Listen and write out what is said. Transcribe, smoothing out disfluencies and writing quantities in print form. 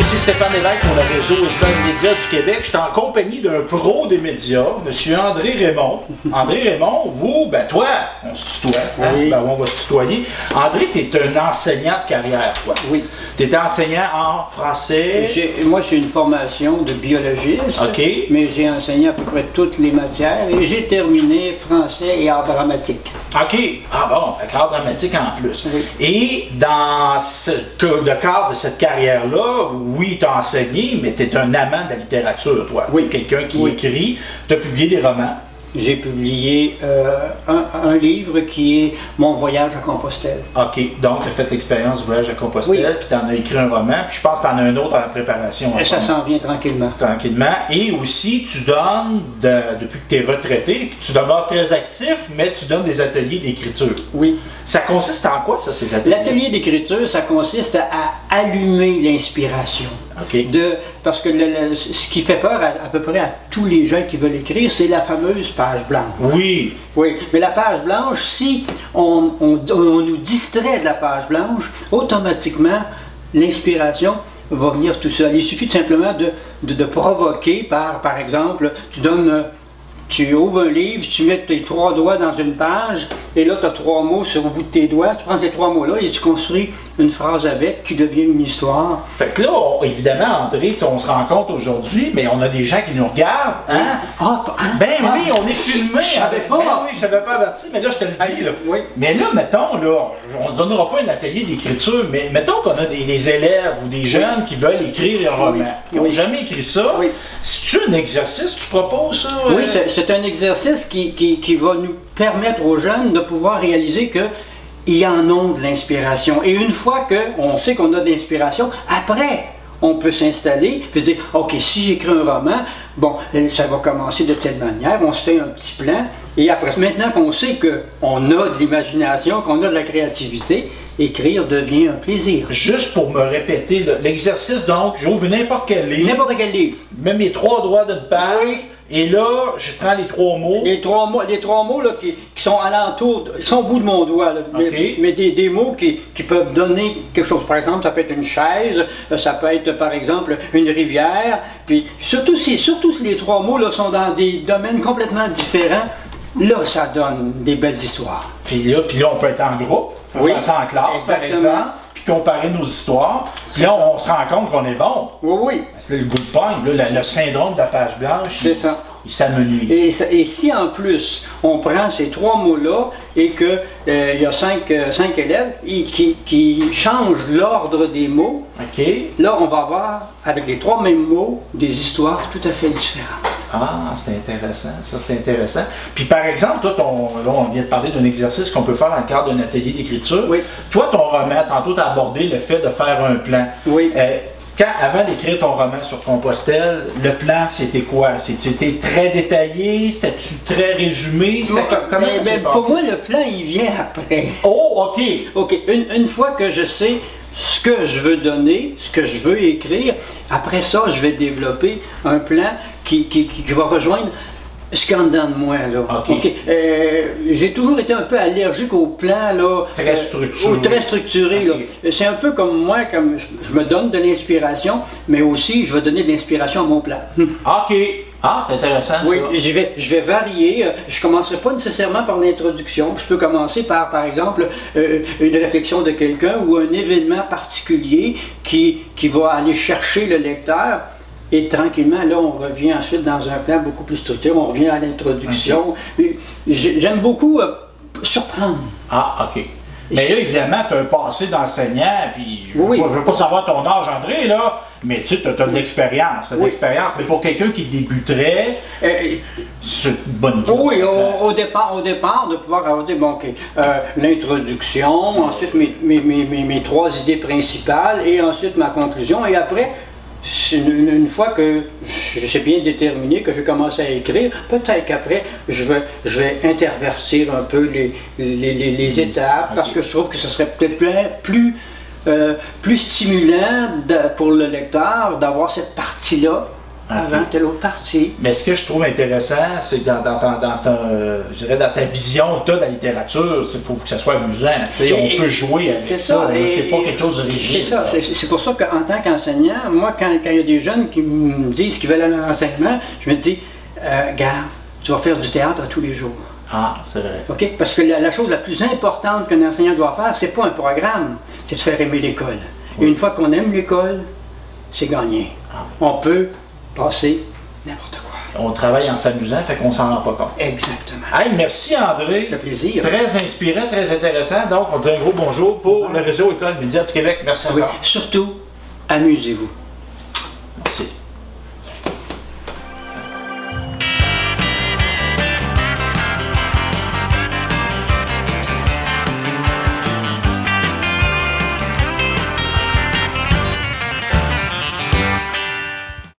Ici Stéphane Lévesque pour le réseau École Média du Québec. Je suis en compagnie d'un pro des médias, M. André Raymond. André Raymond, vous, ben toi, on se tutoie, hein? Oui. Ben, on va se tutoyer. André, tu es un enseignant de carrière, quoi. Oui. Tu étais enseignant en français. Moi, j'ai une formation de biologiste, OK. mais j'ai enseigné à peu près toutes les matières et j'ai terminé français et art dramatique. OK. Ah bon, fait que l'art dramatique en plus. Oui. Et dans le cadre de cette carrière-là, oui, tu as enseigné, mais tu es un amant de la littérature, toi. Oui. Quelqu'un qui Oui. écrit. Tu as publié des romans. J'ai publié un livre qui est Mon voyage à Compostelle. OK. Donc, tu as fait l'expérience du voyage à Compostelle, Oui. puis tu en as écrit un roman, puis je pense que tu en as un autre en préparation. Et ça s'en vient tranquillement. Tranquillement. Et aussi, tu donnes, depuis que tu es retraité, tu demeures très actif, mais tu donnes des ateliers d'écriture. Oui. Ça consiste en quoi, ça, ces ateliers? L'atelier d'écriture, ça consiste à allumer l'inspiration. OK. Parce que ce qui fait peur à peu près à tous les gens qui veulent écrire, c'est la fameuse page blanche. Oui. Oui, mais la page blanche, si on nous distrait de la page blanche, automatiquement, l'inspiration va venir tout seul. Il suffit tout simplement de provoquer par exemple, tu ouvres un livre, tu mets tes 3 doigts dans une page, et là tu as 3 mots sur le bout de tes doigts, tu prends ces 3 mots-là et tu construis une phrase avec qui devient une histoire. Fait que là, évidemment, André, on se rend compte aujourd'hui, mais on a des gens qui nous regardent, hein? Oui, on est filmé. Je savais pas. Ben oui, je t'avais pas averti, mais là, je te le dis, là. Oui. Mais là, mettons, là, on ne donnera pas un atelier d'écriture, mais mettons qu'on a des élèves ou des jeunes qui veulent écrire un roman, qui n'ont jamais écrit ça. Oui. C'est-tu un exercice que tu proposes, ça? Oui, c'est un exercice qui va nous permettre aux jeunes de pouvoir réaliser qu'ils en ont de l'inspiration. Et une fois qu'on sait qu'on a de l'inspiration, après, on peut s'installer et se dire, OK, si j'écris un roman, bon, ça va commencer de telle manière, on se fait un petit plan, et après, maintenant qu'on sait qu'on a de l'imagination, qu'on a de la créativité, écrire devient un plaisir. Juste pour me répéter, l'exercice, donc, j'ouvre n'importe quel livre. N'importe quel livre. Je mets mes 3 doigts d'une page. Oui. Et là, je prends les 3 mots. Les trois mots là, qui sont alentour, ils sont au bout de mon doigt, là, Okay. mais des mots qui peuvent donner quelque chose. Par exemple, ça peut être une chaise, ça peut être par exemple une rivière, puis surtout si les 3 mots là, sont dans des domaines complètement différents, là ça donne des belles histoires. Puis là, on peut être en groupe, on peut Oui. faire ça en classe par Exactement. exemple, puis comparer nos histoires. Puis là, on se rend compte qu'on est bon. Oui, oui, Parce que là, le goût de pogne, là, le syndrome de la page blanche, c'est ça. il s'amenuise. Et si en plus on prend ces 3 mots-là et qu'il y a 5 élèves qui changent l'ordre des mots, OK. là on va avoir avec les 3 mêmes mots des histoires tout à fait différentes. Ah, c'est intéressant. Ça, c'est intéressant. Puis par exemple, toi, là, on vient de parler d'un exercice qu'on peut faire dans le cadre d'un atelier d'écriture. Oui. Toi, ton roman, tantôt, tu as abordé le fait de faire un plan. Oui. Avant d'écrire ton roman sur Compostelle, le plan, c'était quoi? C'était très détaillé? C'était-tu très résumé? Comment ça s'est passé? Pour moi, le plan, il vient après. Oh, OK! OK, une fois que je sais ce que je veux donner, ce que je veux écrire, après ça, je vais développer un plan qui va rejoindre ce qu'il y a en dedans de moi, là. OK. OK. J'ai toujours été un peu allergique au plan, là. Très structuré. Très structuré, OK. là. C'est un peu comme moi, comme je me donne de l'inspiration, mais aussi je vais donner de l'inspiration à mon plan. OK! Ah, c'est intéressant, Oui, ça. je vais varier. Je ne commencerai pas nécessairement par l'introduction. Je peux commencer par exemple, une réflexion de quelqu'un ou un événement particulier qui va aller chercher le lecteur. Et tranquillement, là, on revient ensuite dans un plan beaucoup plus structuré. On revient à l'introduction. J'aime beaucoup surprendre. Ah, OK. Mais là, évidemment, tu as un passé d'enseignant, puis je Oui. ne veux pas savoir ton âge, André, là, mais tu as de l'expérience. Oui. Mais pour quelqu'un qui débuterait, c'est une bonne idée. Oui, au départ, de pouvoir avoir dit, bon, OK, l'introduction, ensuite mes 3 idées principales, et ensuite ma conclusion, et après, une fois que je sais bien déterminé, que je commence à écrire, peut-être qu'après, je vais intervertir un peu les étapes, parce que je trouve que ce serait peut-être plus stimulant pour le lecteur d'avoir cette partie-là avant telle autre partie. Mais ce que je trouve intéressant, c'est que je dirais dans ta vision que tu as de la littérature, il faut que ça soit amusant. On peut jouer avec ça. C'est pas quelque chose de rigide. C'est ça. C'est pour ça qu'en tant qu'enseignant, moi, quand il y a des jeunes qui me disent qu'ils veulent aller à l'enseignement, je me dis, garde, tu vas faire du théâtre à tous les jours. Ah, c'est vrai. OK? Parce que la chose la plus importante qu'un enseignant doit faire, c'est pas un programme, c'est de faire aimer l'école. Oui. Et une fois qu'on aime l'école, c'est gagné. Ah. On peut passer n'importe quoi. On travaille en s'amusant, fait qu'on s'en rend pas compte. Exactement. Hey, merci André. Ça fait plaisir. Très inspirant, très intéressant. Donc, on dit un gros bonjour pour le réseau École Média du Québec. Merci encore. Oui. Surtout, amusez-vous.